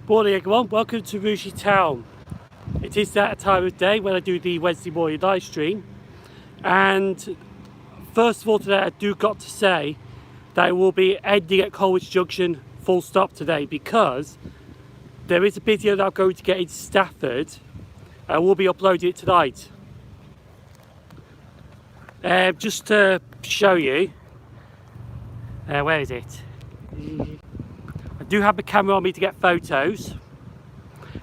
Morning everyone, welcome to Rouge Town. It is that time of day when I do the Wednesday morning live stream, and first of all today I do got to say that it will be ending at Colwich Junction full stop today, because there is a video that I'm going to get in Stafford and we'll be uploading it tonight. Just to show you, where is it? I do have the camera on me to get photos.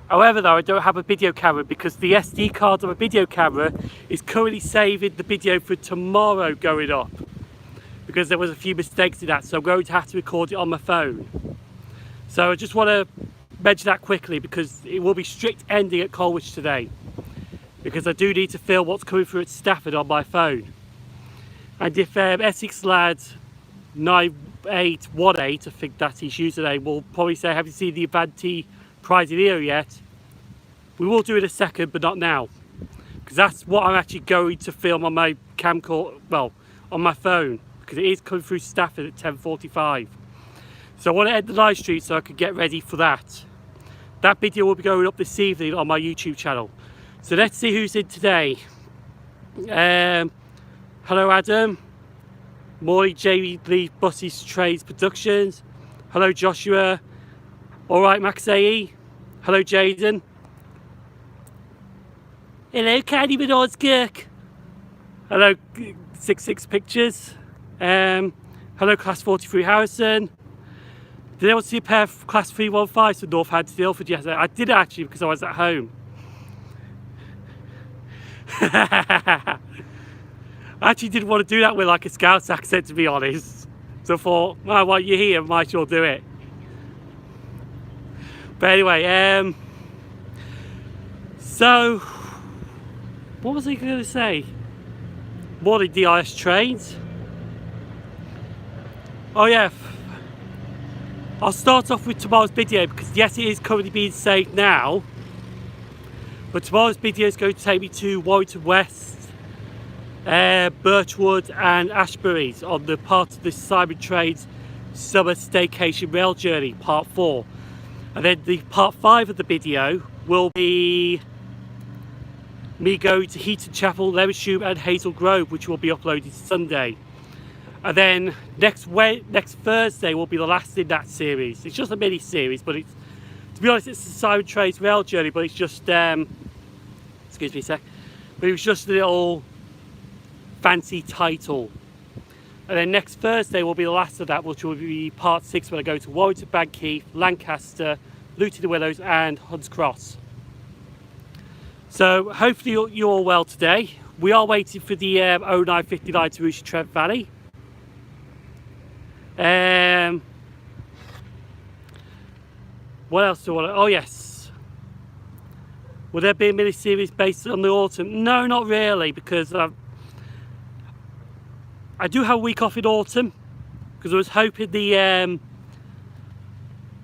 However though, I don't have a video camera because the SD card of a video camera is currently saving the video for tomorrow going up, because there was a few mistakes in that, so I'm going to have to record it on my phone. So I just want to mention that quickly because it will be strict ending at Colwich today, because I do need to film what's coming through at Stafford on my phone. And if Essex lad 9818, I think that's his username, will probably say, have you seen the Avanti prize in here yet? We will do it in a second, but not now, because that's what I'm actually going to film on my camcorder, well, on my phone, because it is coming through Stafford at 10:45. So I want to end the live stream so I can get ready for that. That video will be going up this evening on my YouTube channel. So let's see who's in today. Hello Adam. Morning Jamie Lee Buses Trades Productions. Hello Joshua. Alright Maxey. Hello Jaden. Hello Candy Minozgurk. Hello 66 Pictures. Hello Class 43 Harrison. Did anyone see a pair of Class 315s from Northampton Ilford yesterday? I did actually, because I was at home. I actually didn't want to do that with like a Scouse accent, to be honest. So I thought, well, while you're here, I might as well do it. But anyway, so what was I going to say? Morning DIS trains. Oh yeah, I'll start off with tomorrow's video, because yes, it is currently being saved now, but tomorrow's video is going to take me to Warrington West, Birchwood and Ashbury's on the part of the Simon Trains Summer Staycation Rail Journey, part 4. And then the part 5 of the video will be me going to Heaton Chapel, Levershulme and Hazel Grove, which will be uploaded Sunday. And then next Thursday will be the last in that series. It's just a mini series, but it's, to be honest, it's the Simon Trains Rail Journey, but it's just, excuse me a sec, but it was just a little fancy title. And then next Thursday will be the last of that, which will be part 6, when I go to Warrington Bankeith, Lancaster, Luton the Willows and Hunts Cross. So hopefully you're all well today. We are waiting for the 0959 to reach Trent Valley. What else do I want to... Oh yes, will there be a mini series based on the autumn? No, not really, because I do have a week off in autumn, because I was hoping the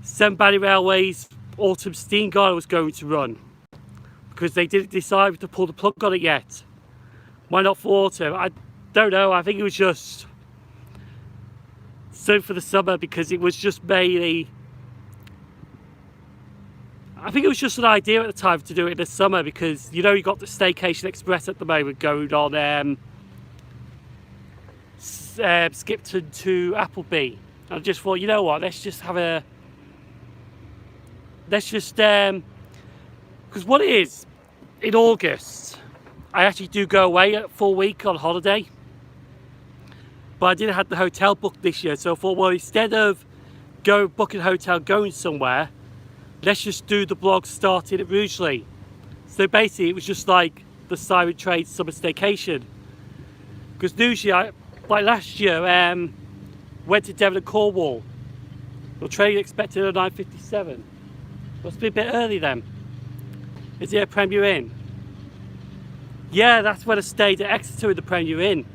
Severn Valley Railways Autumn Steam Guide was going to run, because they didn't decide to pull the plug on it yet. Why not for autumn? I don't know. I think it was just so for the summer, because it was just mainly, I think it was just an idea at the time to do it in the summer, because you know you got the Staycation Express at the moment going on Skipton to Appleby. I just thought, you know what, let's just because what it is, in August I actually do go away a full week on holiday, but I didn't have the hotel booked this year, so I thought, well, instead of booking a hotel going somewhere, let's just do the vlog starting at Rugeley. So basically it was just like the Simon Trains Summer Staycation, because usually like last year, went to Devon and Cornwall. The train expected at 9:57. Must be a bit early then. Is it a Premier Inn? Yeah, that's when I stayed at Exeter in the Premier Inn.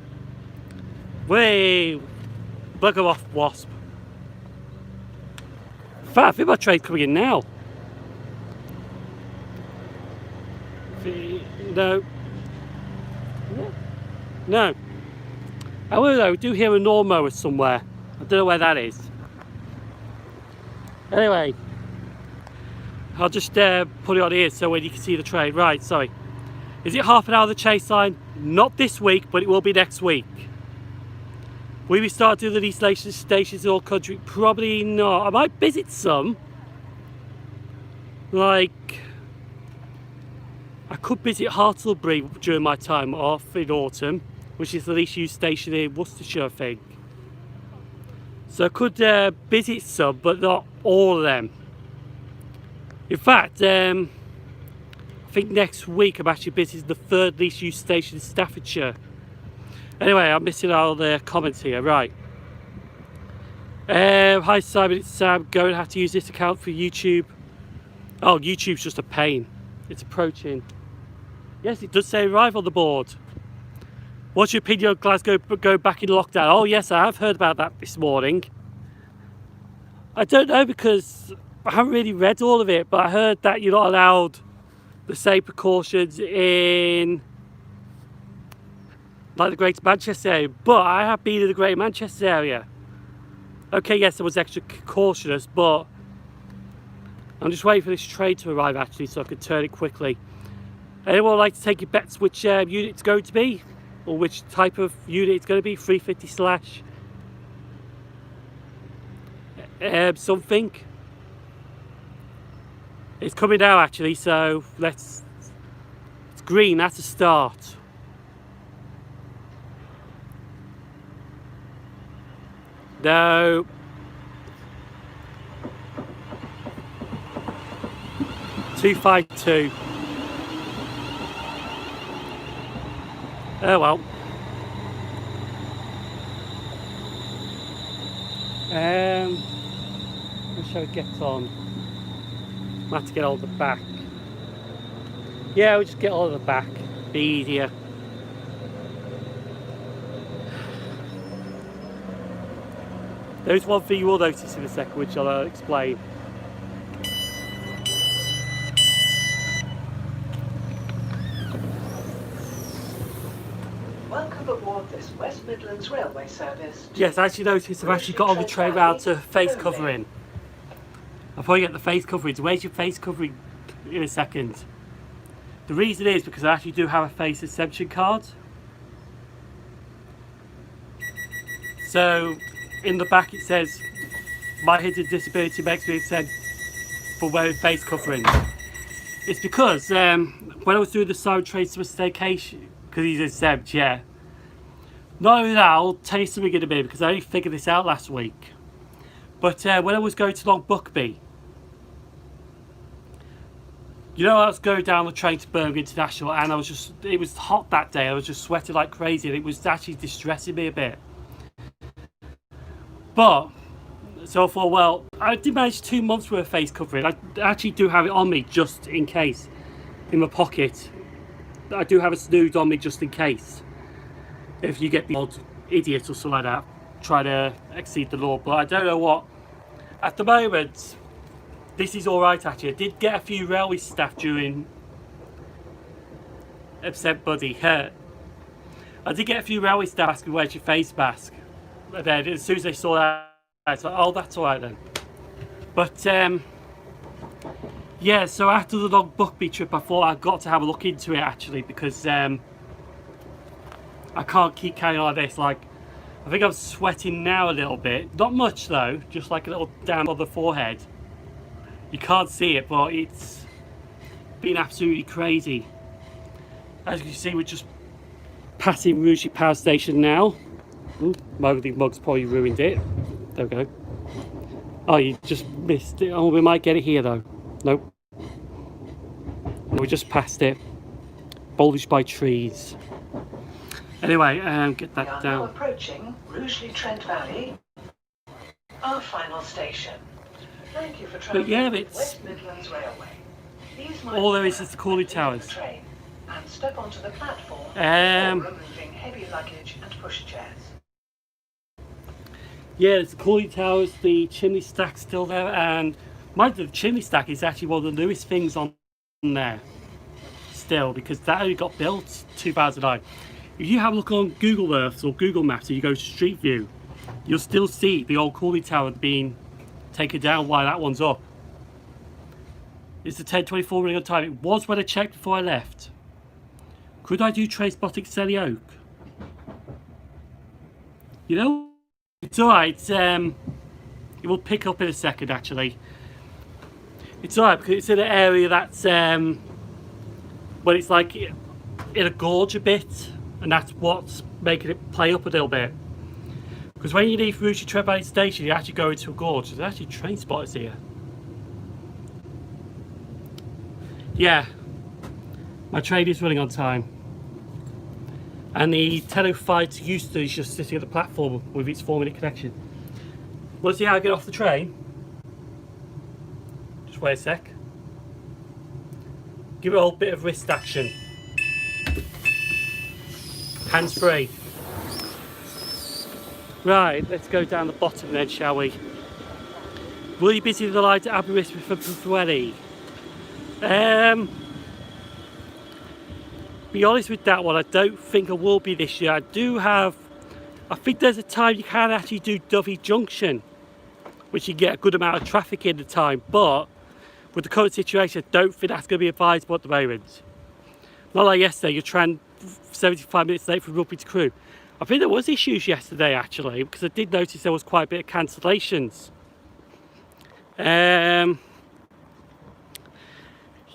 Way, bugger off, wasp. In fact, I think my train's coming in now. No. No. However, we do hear a lawnmower somewhere. I don't know where that is. Anyway, I'll just put it on here so when you can see the train. Right, sorry. Is it half an hour of the chase line? Not this week, but it will be next week. Will we start doing these stations in all country? Probably not. I might visit some. Like, I could visit Hartlebury during my time off in autumn, which is the least used station in Worcestershire, I think. So I could visit some, but not all of them. In fact, I think next week I'm actually visiting the third least used station in Staffordshire. Anyway, I'm missing all the comments here. Right. Hi Simon, it's Sam. Going to have to use this account for YouTube. Oh, YouTube's just a pain. It's approaching. Yes, it does say arrive on the board. What's your opinion on Glasgow go back in lockdown? Oh yes, I have heard about that this morning. I don't know because I haven't really read all of it, but I heard that you're not allowed the same precautions in like the Greater Manchester area, but I have been in the Greater Manchester area. Okay, yes, I was extra cautious, but I'm just waiting for this train to arrive actually so I can turn it quickly. Anyone like to take your bets which unit it's going to be? Or which type of unit it's going to be? 350 / something. It's coming now actually, so it's green, that's a start. No. $252. Oh well. What shall we get on? Might have to get all the back. Yeah, we'll just get all the back. Be easier. There's one thing you will notice in a second, which I'll explain. Welcome aboard this West Midlands Railway service. Yes, I actually noticed I've actually got on the train round to face covering. I'll probably get the face covering. Where's your face covering in a second? The reason is because I actually do have a face exemption card. So in the back it says my hidden disability makes me exempt for wearing face covering. It's because when I was doing the Simon Trace to a staycation, because he's exempt, yeah. Not only that, I'll tell you something in a minute because I only figured this out last week. But when I was going to Long Buckby, you know, I was going down the train to Birmingham International and it was hot that day. I was just sweating like crazy and it was actually distressing me a bit. But, so I thought, well, I did manage 2 months worth of face covering. I actually do have it on me just in case. In my pocket. I do have a snood on me just in case. If you get the odd idiot or something like that, try to exceed the law. But I don't know what. At the moment, this is alright actually. I did get a few railway staff during Upset Buddy. I did get a few railway staff asking where's your face mask. And then as soon as they saw that, I was like, oh, that's alright then. But yeah, so after the Long Buckby trip I thought I'd got to have a look into it actually because I can't keep carrying on like this. Like, I think I'm sweating now a little bit. Not much though, just like a little down on the forehead. You can't see it, but it's been absolutely crazy. As you can see, we're just passing Rugeley Power Station now. Ooh, my mug's probably ruined it. There we go. Oh, you just missed it. Oh, we might get it here though. Nope. We just passed it. Bolded by trees. Anyway, get that we are down. Now approaching Rugeley Trent Valley, our final station. Thank you for travelling yeah, with it's West Midlands Railway. all there is the Crawley Towers. Train and step onto the platform before removing heavy luggage and pushchairs. Yeah, it's the Crawley Towers, the chimney stack's still there, and mind you, the chimney stack is actually one of the newest things on there still, because that only got built 2009. If you have a look on Google Earth or Google Maps and you go to Street View, you'll still see the old Crawley Tower being taken down while that one's up. Is the 10:24 running on time? It was when I checked before I left. Could I do train spotting Selly Oak? You know, it's alright. It will pick up in a second, actually. It's alright because it's in an area that's when it's like in a gorge a bit, and that's what's making it play up a little bit. Because when you leave Rugeley Trent Valley Station, you actually go into a gorge. There's actually train spotters here. Yeah, my train is running on time. And the 10:05 to Euston is just sitting at the platform with its 4-minute connection. Want to see how I get off the train? Just wait a sec. Give it a whole bit of wrist action. Hands free. Right, let's go down the bottom then, shall we? Really busy with the light at Aberystwyth for Pwllheli. Be honest with that one, I don't think I will be this year. I think there's a time you can actually do Dovey Junction, which you get a good amount of traffic in the time, but with the current situation, I don't think that's going to be advisable at the moment. Not like yesterday, you're trying 75 minutes late from Rugby to Crewe. I think there was issues yesterday actually, because I did notice there was quite a bit of cancellations.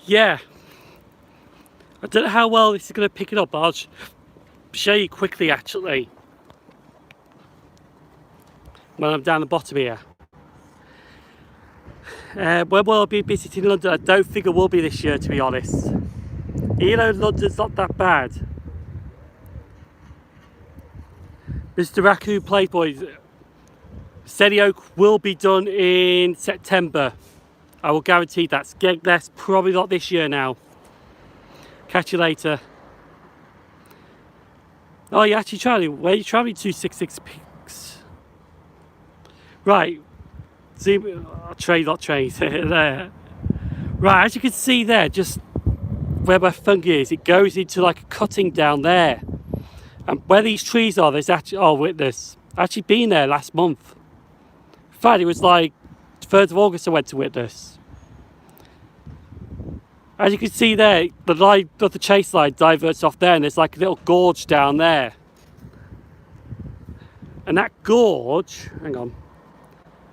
Yeah, I don't know how well this is going to pick it up, but I'll show you quickly actually when I'm down the bottom here. When will I be visiting London? I don't think I will be this year, to be honest. You know, London's not that bad. Mr. Raccoon Playboy, Selly Oak will be done in September. I will guarantee that. Skegness, probably not this year now. Catch you later. Oh, you're actually travelling. Where are you travelling to? 66 Peaks. Right. Zoom. Oh, train, not trains. There. Right, as you can see there, just where my thumb is, it goes into like a cutting down there. And where these trees are, there's actually, oh, witness. I've actually been there last month. In fact, it was like 3rd of August I went to Witness. As you can see there, the line of the chase line diverts off there, and there's like a little gorge down there. And that gorge, hang on,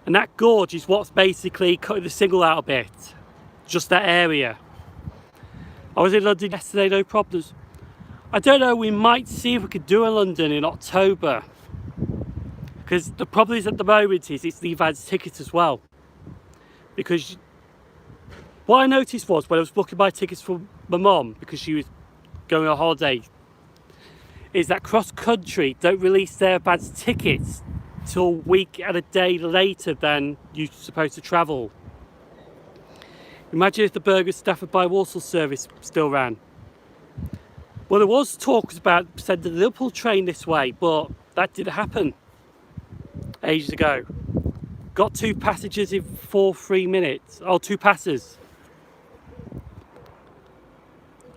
and that gorge is what's basically cutting the signal out a bit. Just that area. I was in London yesterday, no problems. I don't know, we might see if we could do a London in October. Because the problem is at the moment is it's the advance tickets as well. Because what I noticed was when I was booking my tickets for my mum, because she was going on holiday, is that cross country don't release their advance tickets till a week and a day later than you're supposed to travel. Imagine if the Bergen Stafford by Walsall service still ran. Well, there was talks about sending the Liverpool train this way, but that didn't happen ages ago. Got 2 passengers in 3 minutes. Oh, 2 passers.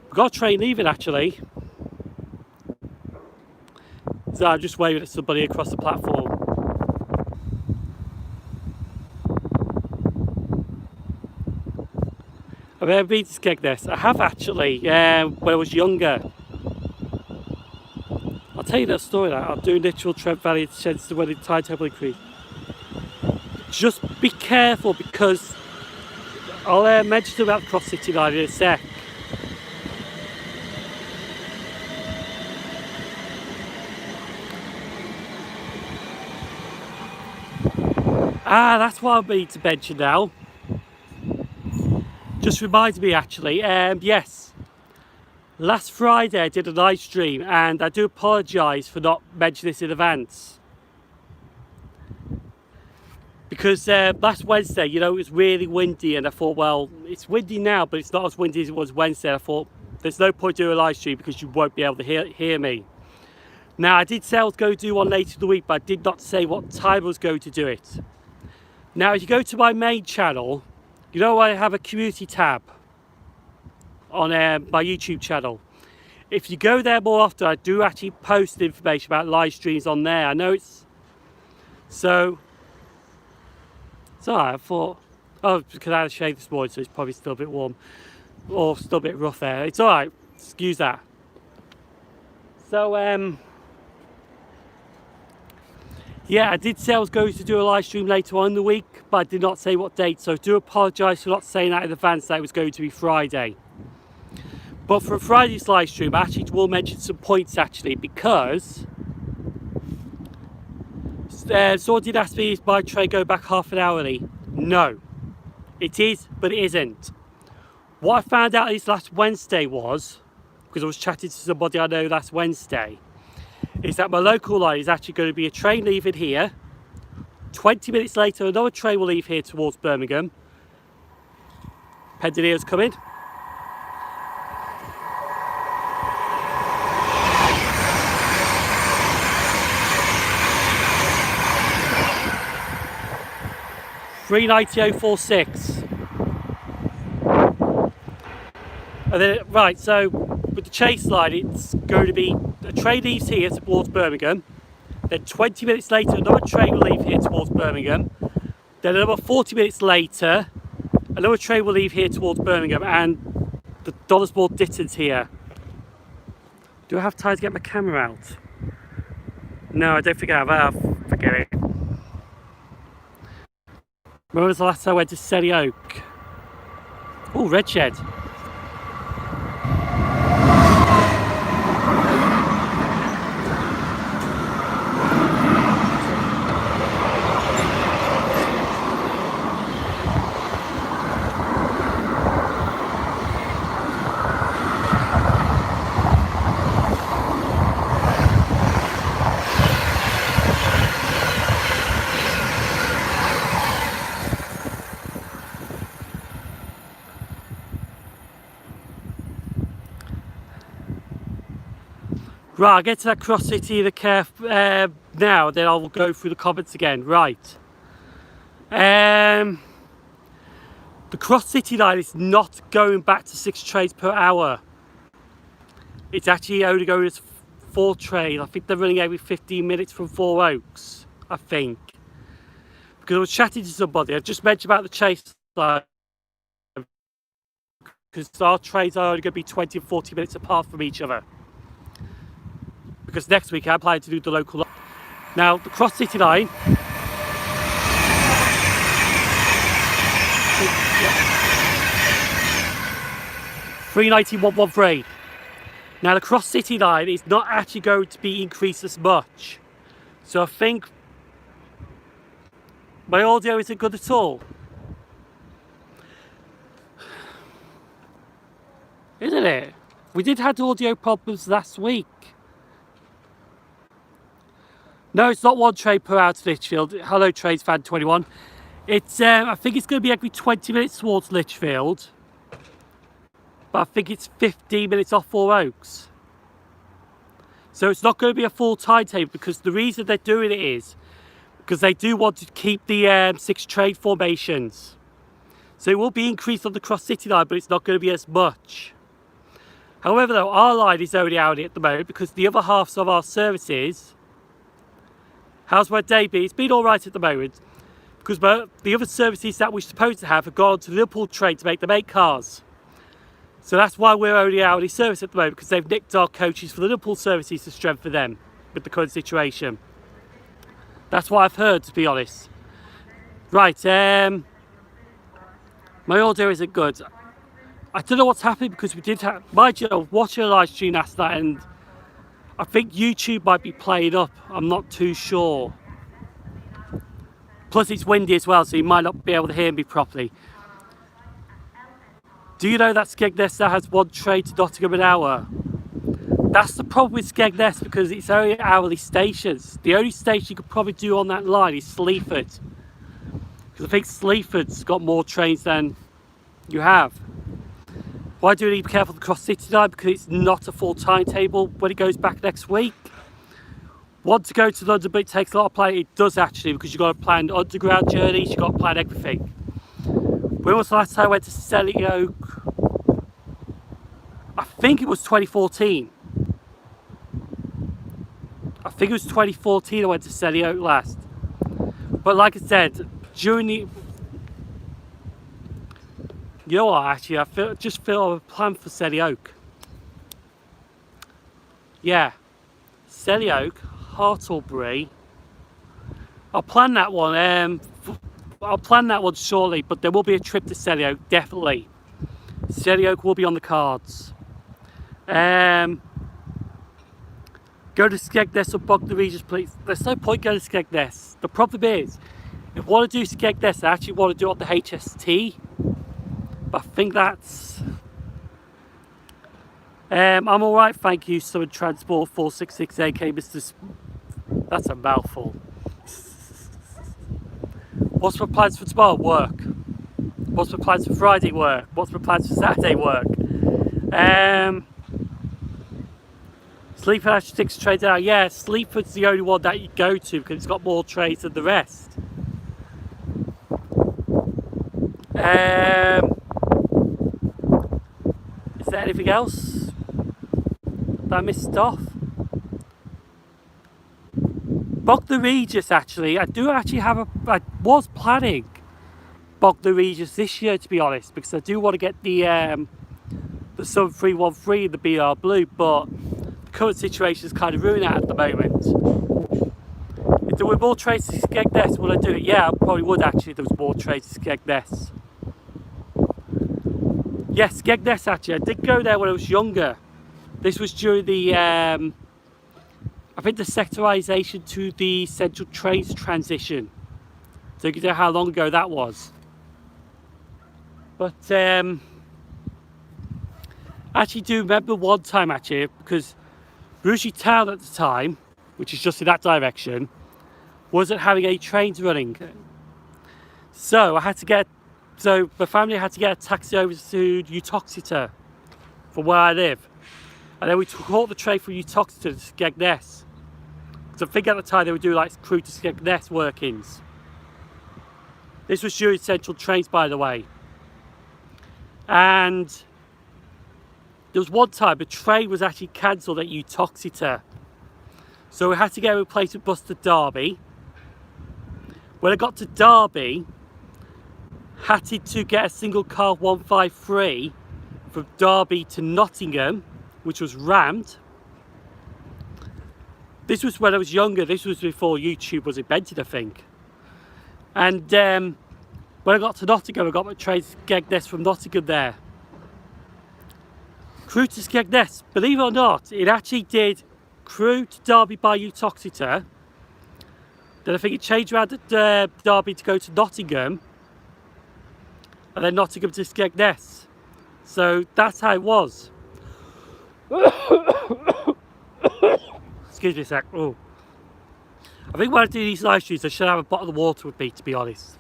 We've got a train leaving actually. So I'm just waving at somebody across the platform. I've ever been to Skegness. I have actually, when I was younger. I'll tell you that story now. I'll do literal Trent Valley sheds to when the tide table increase. Just be careful because I'll mention about Cross City Line in a sec. Ah, that's what I need to mention now. Just reminds me actually, yes. Last Friday I did a live stream and I do apologise for not mentioning this in advance. Because last Wednesday, you know, it was really windy and I thought, well, it's windy now, but it's not as windy as it was Wednesday. I thought, there's no point doing a live stream because you won't be able to hear me. Now, I did say I was going to do one later in the week, but I did not say what time I was going to do it. Now, if you go to my main channel, you know I have a community tab on my YouTube channel. If you go there more often, I do actually post information about live streams on there. I know it's... So I thought, Oh, because I had a shave this morning, so it's probably still a bit warm. Or still a bit rough there. It's alright, excuse that. So, yeah, I did say I was going to do a live stream later on in the week, but I did not say what date, so I do apologise for not saying that in advance that it was going to be Friday. But for Friday's live stream, I actually will mention some points actually, because someone did ask me, is my train go back half an hour early? No, it is, but it isn't. What I found out this last Wednesday was, because I was chatting to somebody I know last Wednesday, is that my local line is actually going to be a train leaving here. 20 minutes later, another train will leave here towards Birmingham. Pendineer's coming. (390.046). And then, right, so with the Chase line, it's going to be a train leaves here towards Birmingham. Then 20 minutes later, another train will leave here towards Birmingham. Then another 40 minutes later, another train will leave here towards Birmingham. And the Donnersball Ditton's here. Do I have time to get my camera out? No, I don't think I have. Forget it. When was the last time I went to Selly Oak? Oh, Red Shed. Right, I'll get to that Cross City in the care now, then I'll go through the comments again. Right. The Cross City line is not going back to 6 trains per hour. It's actually only going as 4 trains. I think they're running every 15 minutes from Four Oaks, I think. Because I was chatting to somebody, I just mentioned about the Chase line. Because our trains are only going to be 20 and 40 minutes apart from each other. Because next week I'm planning to do the local line. Now, the Cross City line. 390.113. Now, the Cross City line is not actually going to be increased as much. So I think my audio isn't good at all. Isn't it? We did have audio problems last week. No, it's not 1 train per hour to Lichfield. Hello, Trains Fan 21. It's I think it's going to be every 20 minutes towards Lichfield. But I think it's 15 minutes off Four Oaks. So it's not going to be a full timetable, because the reason they're doing it is because they do want to keep the 6 train formations. So it will be increased on the Cross City line, but it's not going to be as much. However, though, our line is only hourly at the moment, because the other halves of our services... How's my day been? It's been alright at the moment, because the other services that we're supposed to have gone to the Liverpool train to make the 8 cars. So that's why we're only hourly service at the moment, because they've nicked our coaches for the Liverpool services to strengthen them with the current situation. That's what I've heard, to be honest. Right, my audio isn't good. I don't know what's happening, because we did have... Mind you, I was watching a live stream last night, and I think YouTube might be playing up. I'm not too sure. Plus it's windy as well, so you might not be able to hear me properly. Do you know that Skegness now has 1 train to Nottingham an hour? That's the problem with Skegness, because it's only hourly stations. The only station you could probably do on that line is Sleaford. Because I think Sleaford's got more trains than you have. Why do we need to be careful of the Cross City line? Because it's not a full timetable when it goes back next week. Want to go to London, but it takes a lot of planning. It does actually, because you've got to plan underground journeys, you've got to plan everything. When was the last time I went to Selly Oak? I think it was 2014. I think it was 2014 I went to Selly Oak last. But like I said, during the... You know what, actually, just feel a plan for Selly Oak. Yeah, Selly Oak, Hartlebury. I'll plan that one. I'll plan that one shortly, but there will be a trip to Selly Oak, definitely. Selly Oak will be on the cards. Go to Skegness or Bognor Regis, please. There's no point going to Skegness. The problem is, if I want to do Skegness, I actually want to do it on the HST. But I think that's... I'm alright, thank you, Summon Transport 466 AK, Mr. That's a mouthful. What's my plans for tomorrow? Work. What's my plans for Friday? Work. What's my plans for Saturday? Work. Sleaford actually takes a trade down. Yeah, Sleaford's the only one that you go to because it's got more trades than the rest. Is there anything else that I missed off? Bognor Regis, actually, I was planning Bognor Regis this year, to be honest, because I do want to get the Sun 313 in the BR Blue, but the current situation is kind of ruining that at the moment. If there were more trades to Skegness, would I do it? Yeah, I probably would actually if there was more trades to Skegness. Yes, Skegness, actually, I did go there when I was younger. This was during the, I think the sectorisation to the Central Trains transition. So you can know how long ago that was. But I actually do remember one time, actually, because Rugeley Town at the time, which is just in that direction, wasn't having any trains running. So my family had to get a taxi over to Uttoxeter from where I live. And then we caught the train from Uttoxeter to Skegness. Because I think at the time they were doing like Crewe to Skegness workings. This was during Central Trains, by the way. And there was one time a train was actually cancelled at Uttoxeter. So we had to get a replacement bus to Derby. When I got to Derby, had to get a single car 153 from Derby to Nottingham, which was rammed. This was when I was younger. This was before YouTube was invented, I think. And when I got to Nottingham, I got my train to Skegness from Nottingham there. Crewe to Skegness, believe it or not, it actually did Crewe to Derby by Uttoxeter. Then I think it changed around at Derby to go to Nottingham. And then Nottingham to Skegness. So that's how it was. Excuse me a sec. Oh. I think when I do these live streams, I should have a bottle of water with me, to be honest.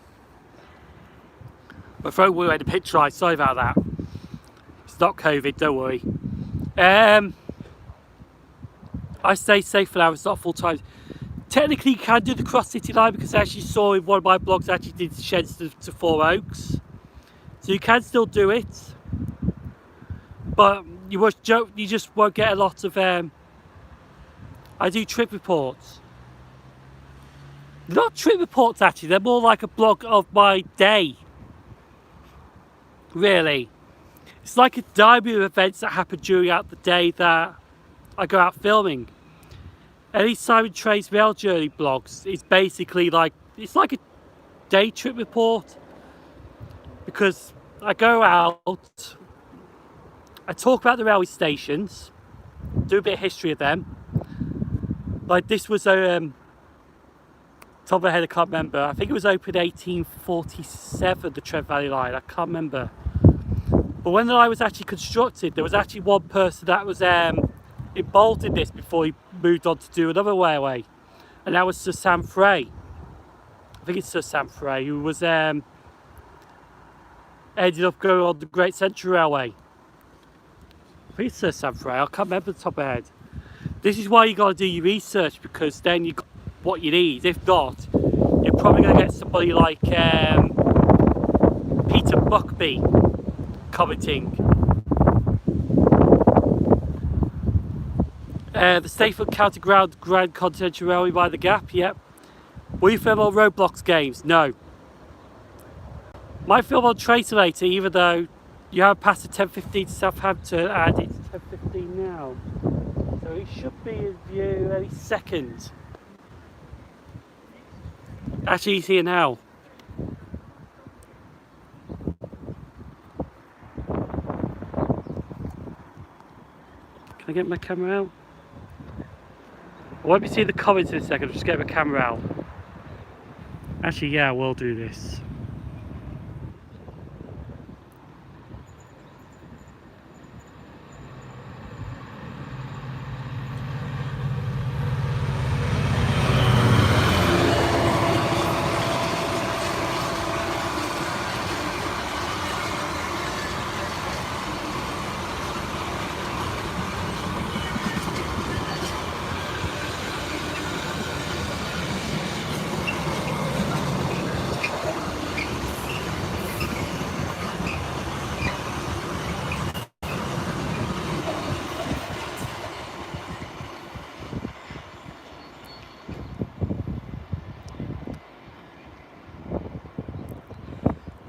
My throat went a bit dry, sorry about that. It's not COVID, don't worry. I stay safe for now, it's not full time. Technically you can do the cross city line because I actually saw in one of my blogs I actually did sheds to Four Oaks. So you can still do it. But you just won't get a lot of I do trip reports. Not trip reports actually, they're more like a blog of my day. Really. It's like a diary of events that happen during the day that I go out filming. Any Simon Trey's Rail Journey blogs, it's basically like, it's like a day trip report. Because I go out, I talk about the railway stations, do a bit of history of them. Like this was top of my head I can't remember. I think it was opened 1847, the Trent Valley line, I can't remember. But when the line was actually constructed, there was actually one person that was involved in this before he moved on to do another railway. And that was Sir Sam Fray. I think it's Sir Sam Fray, who was ended up going on the Great Central Railway. I think it's Sir Sam Fray, I can't remember the top of my head. This is why you got to do your research, because then you got what you need. If not, you're probably going to get somebody like Peter Buckby commenting. The Stafford County Grand Continental Railway by the Gap, yep. Will you film on Roblox games? No. Might film on Tracer later, even though you have passed the 10:15 to Southampton and it's 10:15 now. So it should be in view any second. Actually, he's here now. Can I get my camera out? I won't be seeing the comments in a second, I'll just get my camera out. Actually, yeah, I will do this.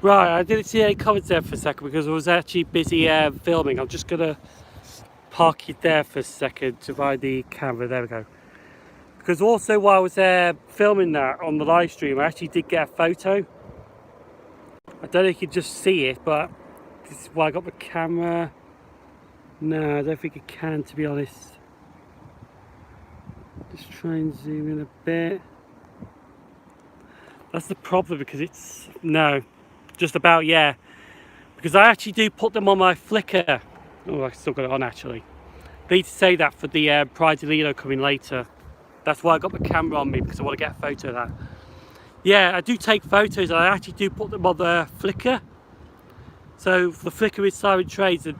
Right, I didn't see any comments there for a second because I was actually busy filming. I'm just gonna park it there for a second to find the camera. There we go. Because also while I was filming that on the live stream, I actually did get a photo. I don't know if you can just see it, but this is why I got the camera. No, I don't think it can, to be honest. Just try and zoom in a bit. That's the problem because it's no. Just about, yeah, because I actually do put them on my Flickr. Oh, I still got it on actually. I need to say that for the Pride de Lido coming later. That's why I got the camera on me, because I want to get a photo of that. Yeah, I do take photos and I actually do put them on the Flickr. So the Flickr is Siren Trades, and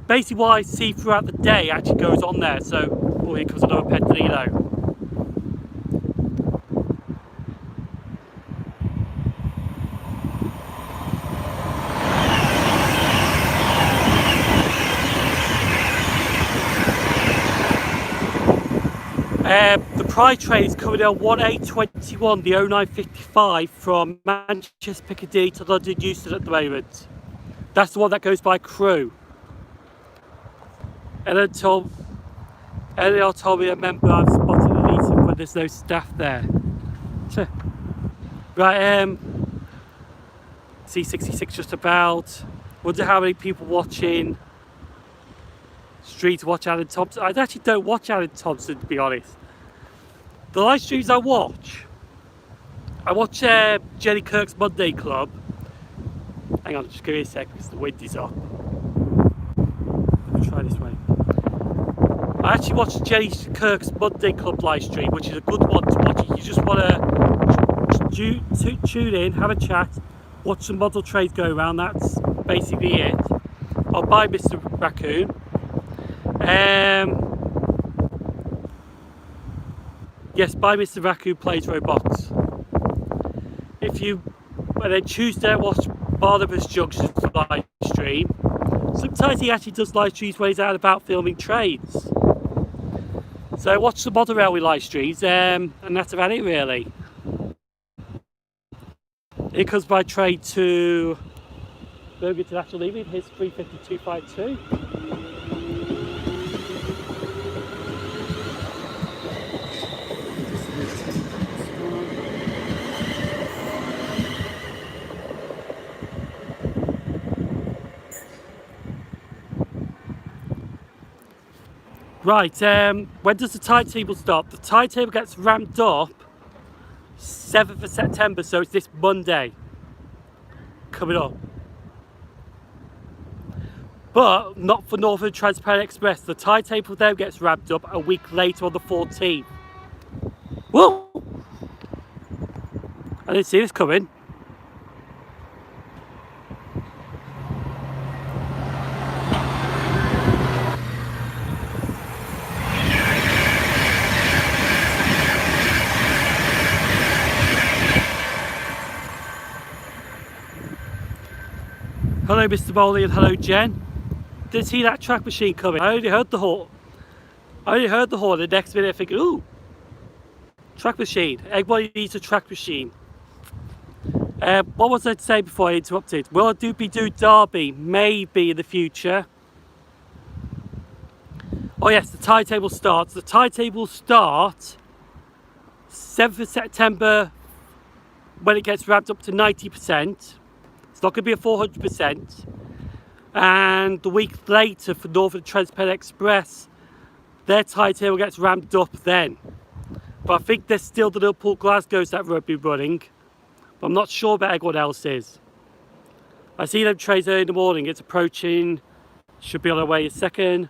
basically what I see throughout the day actually goes on there. So, oh, here comes another Pride de Lido. The Pride train is coming on 1821, the 0955 from Manchester Piccadilly to London Euston at the moment. That's the one that goes by Crewe. And then told me a member I've spotted the meeting when there's no staff there. Right, C66 just about. Wonder how many people watching Street to watch Alan Thompson. I actually don't watch Alan Thompson, to be honest. The live streams I watch Jenny Kirk's Monday Club. Hang on, just give me a sec because the wind is up. Let me try this way. I actually watch Jenny Kirk's Monday Club live stream, which is a good one to watch. You just want to tune in, have a chat, watch some model trades go around. That's basically it. I'll buy Mr. Raccoon. Yes, by Mr. Raccoon Plays Robots. And then Tuesday I watch Barnabas Junction's live stream. Sometimes he actually does live streams where he's out about filming trades. So I watch some other railway live streams, and that's about it really. Here comes my train to Birmingham International Leaving. Here's 35252. Right, when does the timetable stop? The timetable gets ramped up 7th of September, so it's this Monday coming up. But not for Northern Transparent Express. The timetable there gets ramped up a week later on the 14th. Whoa! I didn't see this coming. Hello Mr. Bowley and hello Jen. Didn't see that track machine coming. I only heard the horn. The next minute I think, ooh, track machine. Everybody needs a track machine. What was I to say before I interrupted? Will I be doing Derby? Maybe in the future. Oh yes, the timetable starts. The timetable starts 7th of September when it gets ramped up to 90%. It's not going to be a 400%. And the week later for Northern Transpen Express, their timetable gets ramped up then. But I think there's still the Liverpool Glasgow's that won't be running. But I'm not sure about everyone else's. I see them trains early in the morning. It's approaching. Should be on our way in a second.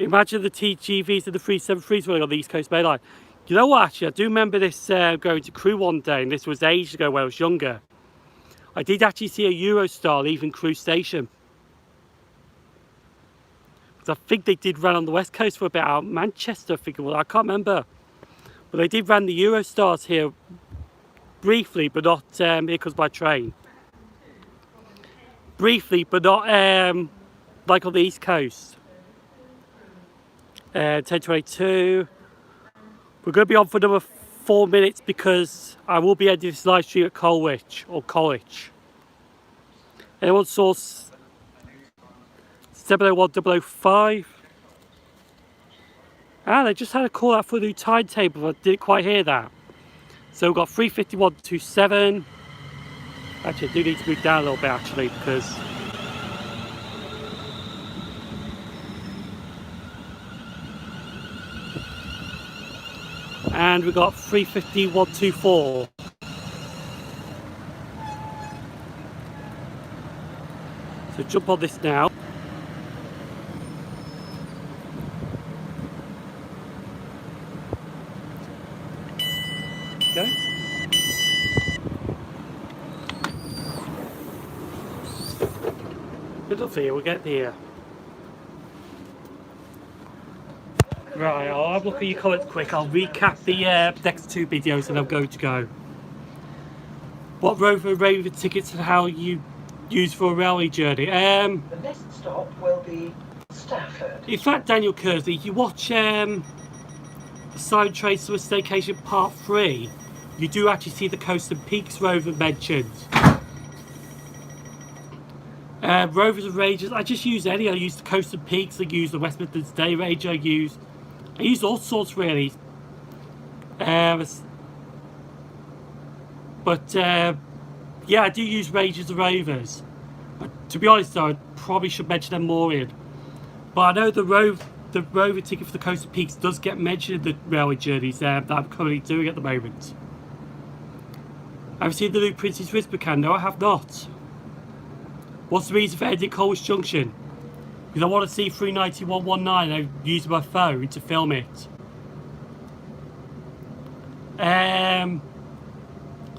Imagine the TGVs and the 373s running on the East Coast Main Line. You know what, actually, I do remember this going to Crewe one day, and this was ages ago when I was younger. I did actually see a Eurostar leaving Crewe Station. Because I think they did run on the West Coast for a bit out of Manchester, I think it was. I can't remember. But they did run the Eurostars here briefly, but not here comes by train. Briefly, but not like on the East Coast. 10:22. We're going to be on for another 4 minutes because I will be ending this live stream at Colwich or College. Anyone saw 701005? Ah, they just had a call out for the new timetable. I didn't quite hear that. So we've got 35127. Actually, I do need to move down a little bit actually because. And we got 35124. So jump on this now. Go. Good luck for you, we'll get there. Right, I'll have a look at your comments quick. I'll recap the next two videos and I'm going to go. What Rover tickets and how you use for a railway journey? The next stop will be Stafford. In fact, Daniel Kersley, if you watch the Simon Trace to a Staycation Part 3, you do actually see the Coast and Peaks Rover mentioned. Rovers and Rangers, I just use any. I use the Coast and Peaks, I use the West Midlands Day Ranger, I use all sorts really. Yeah, I do use Rangers and Rovers. But to be honest though, I probably should mention them more in. But I know the Rover ticket for the Coast and Peaks does get mentioned in the railway journeys that I'm currently doing at the moment. Have you seen the new Prince's Risborough? No, I have not. What's the reason for ending Colwich Junction? Because I want to see 39119 and I'm using my phone to film it.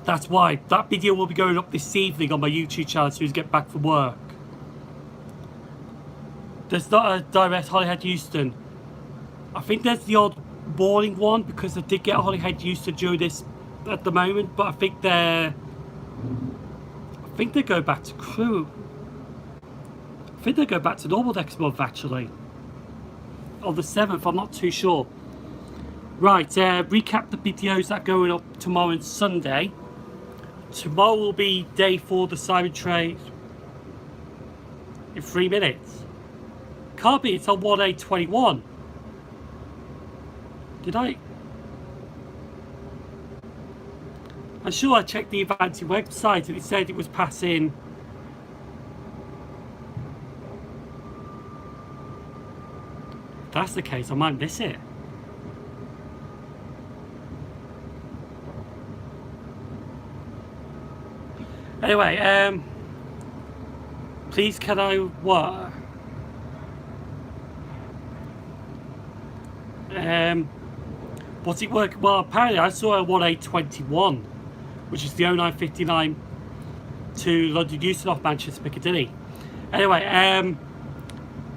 That's why. That video will be going up this evening on my YouTube channel as soon as I get back from work. There's not a direct Holyhead Euston. I think there's the odd morning one because I did get a Holyhead Euston during this at the moment, but I think they go back to Crewe. I think they go back to normal next month actually. On the 7th, I'm not too sure. Right, recap the videos that are going up tomorrow and Sunday. Tomorrow will be day 4 of the Simon Trace in 3 minutes. Can't be, it's on 1/8/21. Did I? I'm sure I checked the Avanti website and it said it was passing. If that's the case, I might miss it. Anyway, please can I what? What's it work? Well, apparently I saw a 1/8/21, which is the 0959 to London Euston off Manchester Piccadilly. Anyway,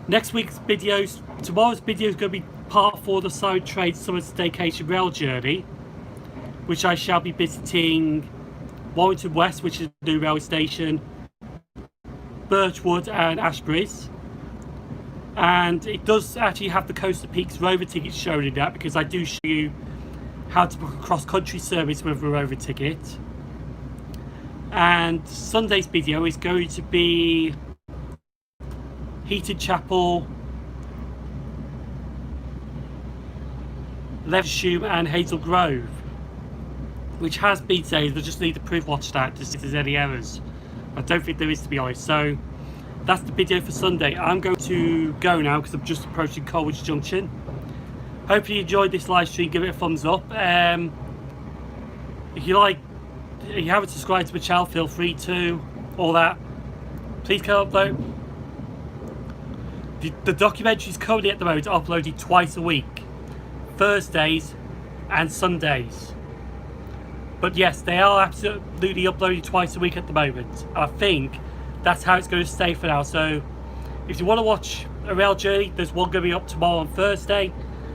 next week's videos, tomorrow's video is going to be part 4 of the Simon Trade Summer Staycation Rail Journey, which I shall be visiting Warrington West, which is the new railway station, Birchwood and Ashbury's. And it does actually have the Coast of Peaks Rover tickets shown in that because I do show you how to book a cross-country service with a Rover ticket. And Sunday's video is going to be Heaton Chapel, Levisham and Hazel Grove, which has been saved. I just need the proof watched out to see if there's any errors. I don't think there is, to be honest. So that's the video for Sunday. I'm going to go now because I'm just approaching Colwich Junction. Hope you enjoyed this live stream. Give it a thumbs up. If you haven't subscribed to my channel, feel free to. All that. Please come up though. The documentary is currently at the moment uploaded twice a week, Thursdays and Sundays. But yes, they are absolutely uploaded twice a week at the moment. I think that's how it's going to stay for now. So if you want to watch a rail journey, there's one going to be up tomorrow on Thursday,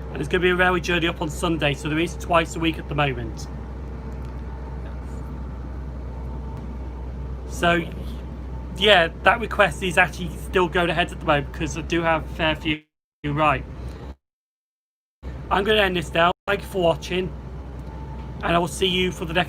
and there's going to be a railway journey up on Sunday. So there is twice a week at the moment. So yeah, that request is actually still going ahead at the moment because I do have a fair few right. I'm going to end this now. Thank you for watching, and I will see you for the next